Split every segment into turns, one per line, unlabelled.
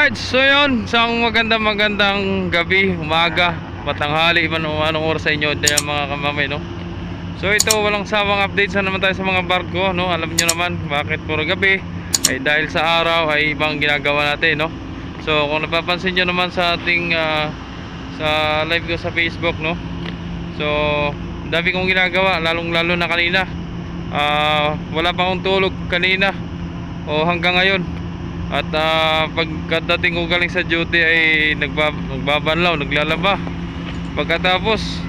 Alright, so yun, isang magandang gabi, umaga, patanghali, man o anong oras sa inyo dyan mga kamamay, no? So ito, walang sawang updates na naman tayo sa mga barko, no? Alam nyo naman, bakit puro gabi? Ay dahil sa araw ay ibang ginagawa natin, no? So kung napapansin nyo naman sa ating sa live ko sa Facebook, no? So, dami kong ginagawa, lalo na kanina. Wala pa akong tulog kanina o hanggang ngayon. At pagkadating ko galing sa duty ay nagbabanlaw, naglalaba. Pagkatapos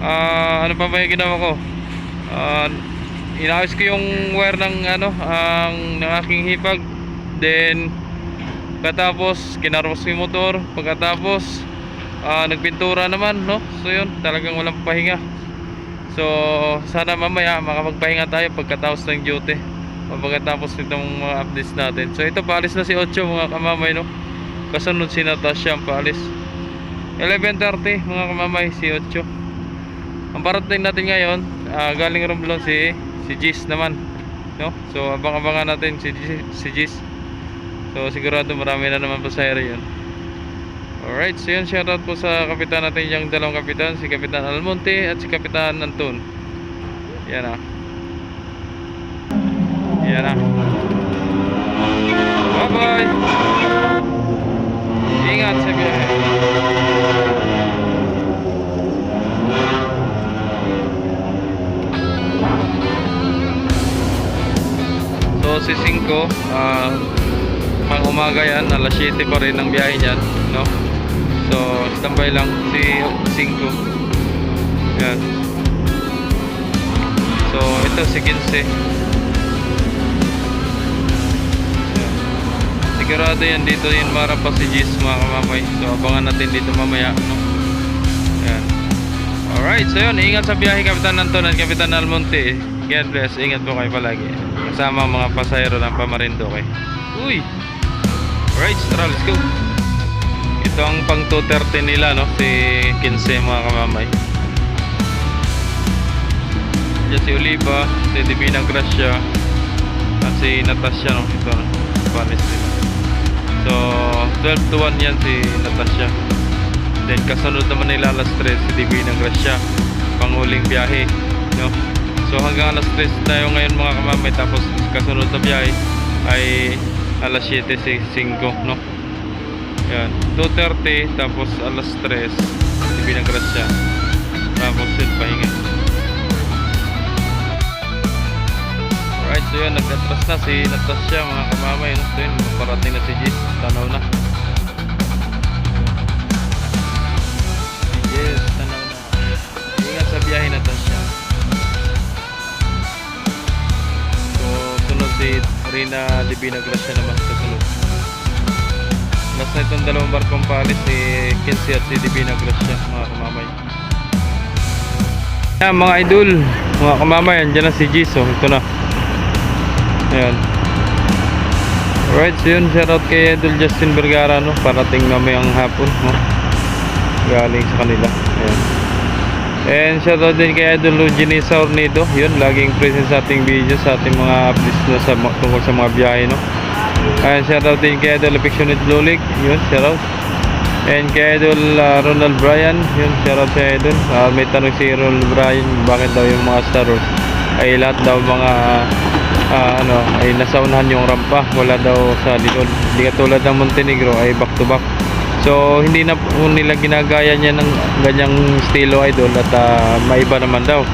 ano pa ba yung ginawa ko? Inayos ko yung wire ng ng aking hipag. Then pagkatapos kinarwas ko yung motor. Pagkatapos nagpintura naman, no? So yun, talagang walang pahinga. So sana mamaya makapagpahinga tayo pagkatapos ng duty, pagkatapos nitong mga updates natin. So ito, paalis na si Ocho mga kamamay, no? Kasunod si Natasha ang paalis 11:30 mga kamamay, si Ocho. Ang parating natin ngayon, galing Romblon si Gis naman, no? So abang-abangan natin si Gis. So sigurado marami na naman pasahero yun. Alright, so yun, shoutout po sa kapitan natin, yung dalawang kapitan, si Kapitan Almonte at si Kapitan Anton. Yan na. Yan na. Bye bye. Ingat sa biyahe. So si 5 pang umaga yan, alas 7 pa rin ang biyahe niyan, no? So standby lang si 5. Yan. So ito si 15. Sigurado yan dito yung marapas si Gis mga kamamay. So abangan natin dito mamaya, no? Yan. Alright, so yun, ingat sa biyahe Kapitan Anton at Kapitan Almonte. God bless, ingat po kayo palagi kasama ang mga pasahero ng Pamarinduque. Uy! Alright, tara, let's go. Ito ang pang 2:30 nila, no? Si 15 mga kamamay. Diyan si Oliva, si Divina Gracia at si Natasha, no? Ito, no? Panis nila. So 12 to 1 yan si Natasha. Then kasunod naman nila alas 3 si Divina Gracia, panghuling biyahe, no? So hanggang alas 3 tayo ngayon mga kamamay. Tapos kasunod na biyahe ay alas 7 si 5, no? Yan, 2:30 tapos alas 3 Divina Gracia. Tapos yun, pahinga. Alright, so yun, nag-atras na si Natasha mga kamamay, no? So yun, parating na si Gis, tanaw na. Yes, tanaw na. Ingat sa biyahe Natasha. So sunod si Rina Divina Gracia naman sa sunod. Last na itong dalawang barkong paalis, si 15 at si Divina Gracia mga kamamay. Yan mga idol, mga kamamay, andyan na si Gis, so ito na. Ayan. Alright, so yun, shoutout kay Idol Justin Vergara, no? Parating mamayang hapon, no? Galing sa kanila. Ayan. And shoutout din kay Idol Eugenie Saurnido. Yun, laging present sa ating video, sa ating mga updates na tungkol sa mga biyahe, no? And shoutout din kay Idol Affectionate Lulik. Yun, shoutout. And kay Idol Ronald Bryan. Yun, shoutout sa Idol. May tanong si Ronald Bryan, bakit daw yung mga Star Wars ay lahat daw mga ay nasaunahan yung rampa, wala daw sa likod. Hindi katulad ng Montenegro ay back to back. So hindi na po nila ginagaya niya ng ganyang estilo idol, at maiba naman daw.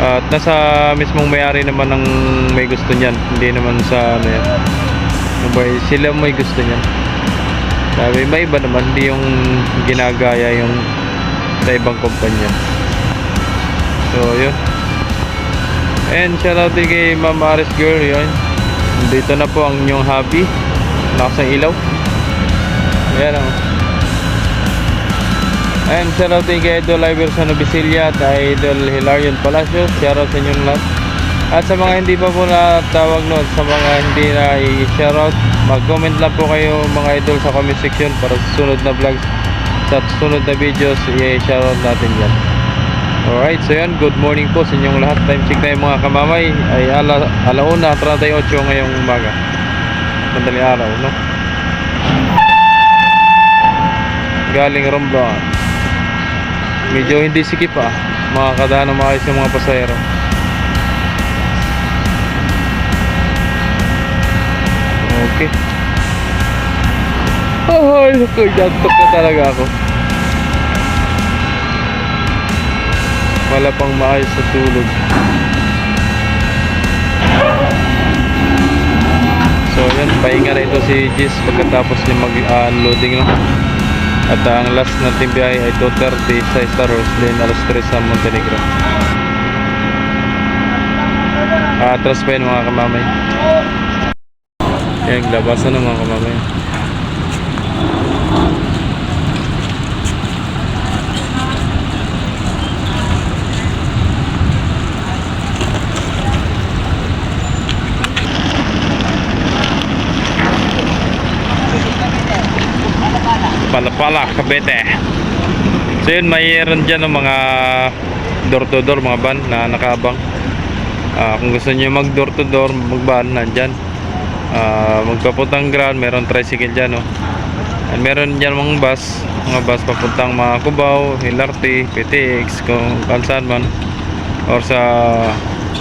At nasa mismong may-ari naman ng may gusto niyan, hindi naman sa ano yan. Sila may gusto niyan. Sabi maiba naman, hindi yung ginagaya yung sa ibang kumpanya. So yun. And shoutout din kay Ma'am Aris Girl, yun. Dito na po ang inyong hobby. Lakas ng ilaw. Ayan o. And shoutout din kay Idol Iverson Obisilia at Idol Hilarion Palacios. Shoutout sa inyong lahat. At sa mga hindi pa po natawag, no, sa mga hindi na i-shoutout, mag-comment lang po kayo mga idol sa comment section para sa sunod na vlogs, sa sunod na videos, i-shoutout natin yan. Alright, so yan, good morning po sa inyong lahat. Time check tayo mga kamamay ay alauna 38 ngayong umaga. Madaling araw, no? galing Romblon. Medyo hindi sikip pa, makakadaan ng maayos yung mga pasahero. Okay. Ay, jantok na talaga ako. Wala pang maayos sa tulog. So yan, pahinga na ito si Gis pagkatapos niya mag-unloading, no? At ang last natin biyahe ay 2:30 sa Star Wars, then alas 3 sa Montenegro. Atras pa yun mga kamamay. Yan, labasan ng mga kamamay. Palapala, Cavite. So yun, mayroon dyan ng mga door to door, mga van na nakaabang. Kung gusto nyo mag door to door, mag van, nandyan. Magpapuntang ground, meron tricycle dyan, no? And meron dyan mga bus papuntang mga Cubao, LRT, PTX, kung saan man, or sa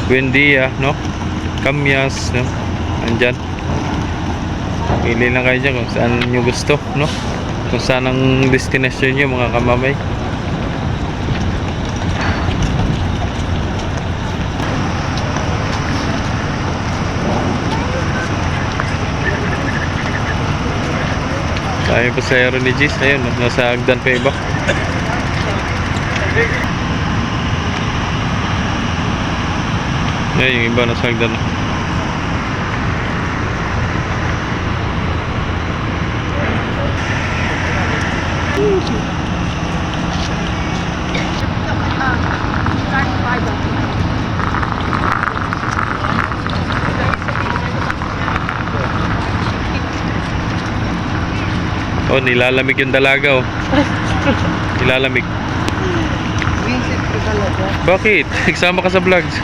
Buendia, no? Camyas, no? Andyan. Pili lang kayo dyan kung saan nyo gusto, no? Kung saan ang destination nyo mga kamamay. Tayo pa sa aero ni Gis. Ayun, nasa hagdan pa iba. Ayun, yung iba nasa hagdan. Oh, nilalamig yung dalaga, oh. Nilalamig.
Visit ko talaga.
Bakit? Nagsama ka sa vlogs.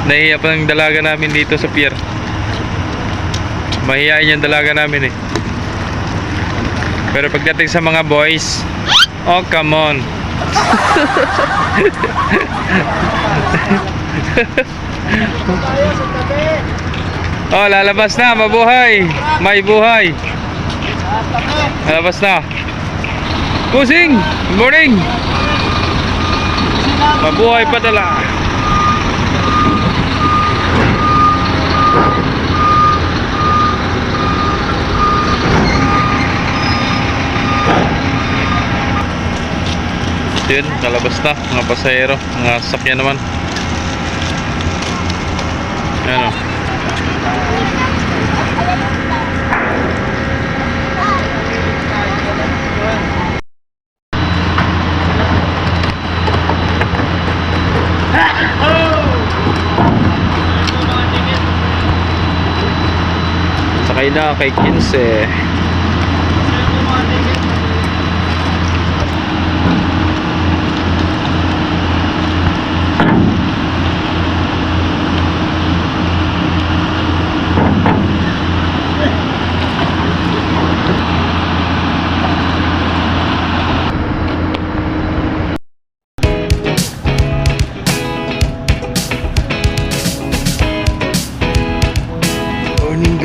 Nahiya pa ng dalaga namin dito sa pier. Mahihain yung dalaga namin eh. Pero pagdating sa mga boys, oh come on. Oh, lalabas na, mabuhay. May buhay. Lalabas na. Pusing, good morning. Mabuhay pa tala. Yun, kalabas na mga pasahero, mga sasakyan naman. Ayan o. Sakay na kay 15.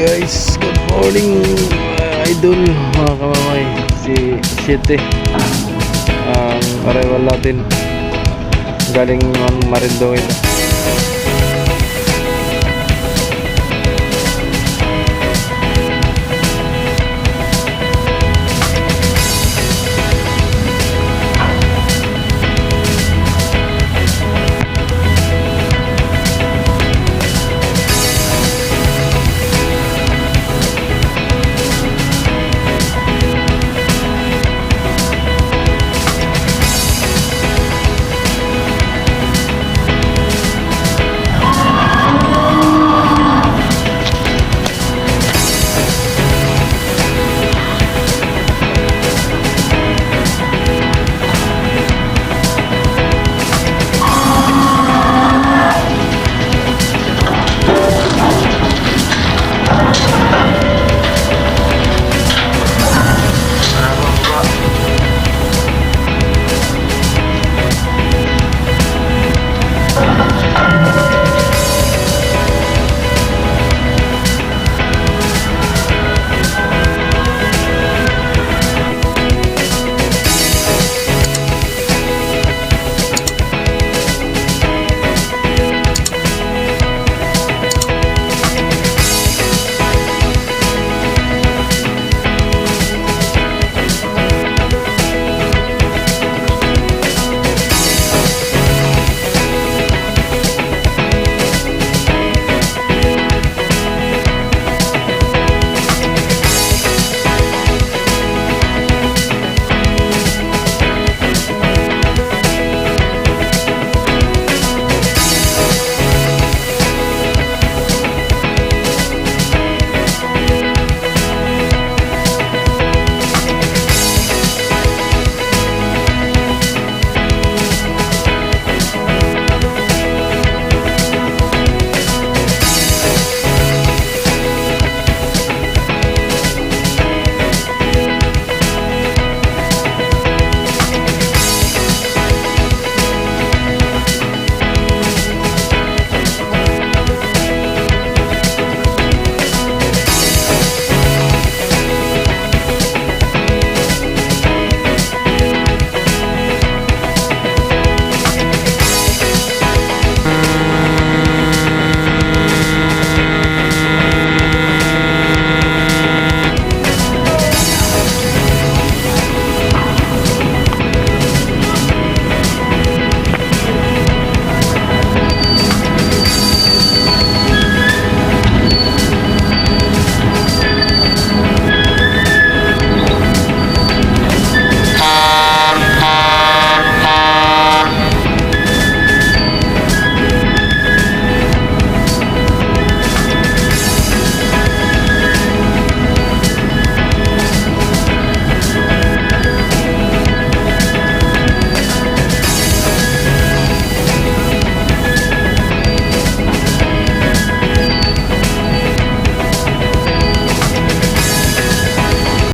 Guys, good morning idol, mga kamamay. Si 7 ang arrival natin galing Marinduque ito.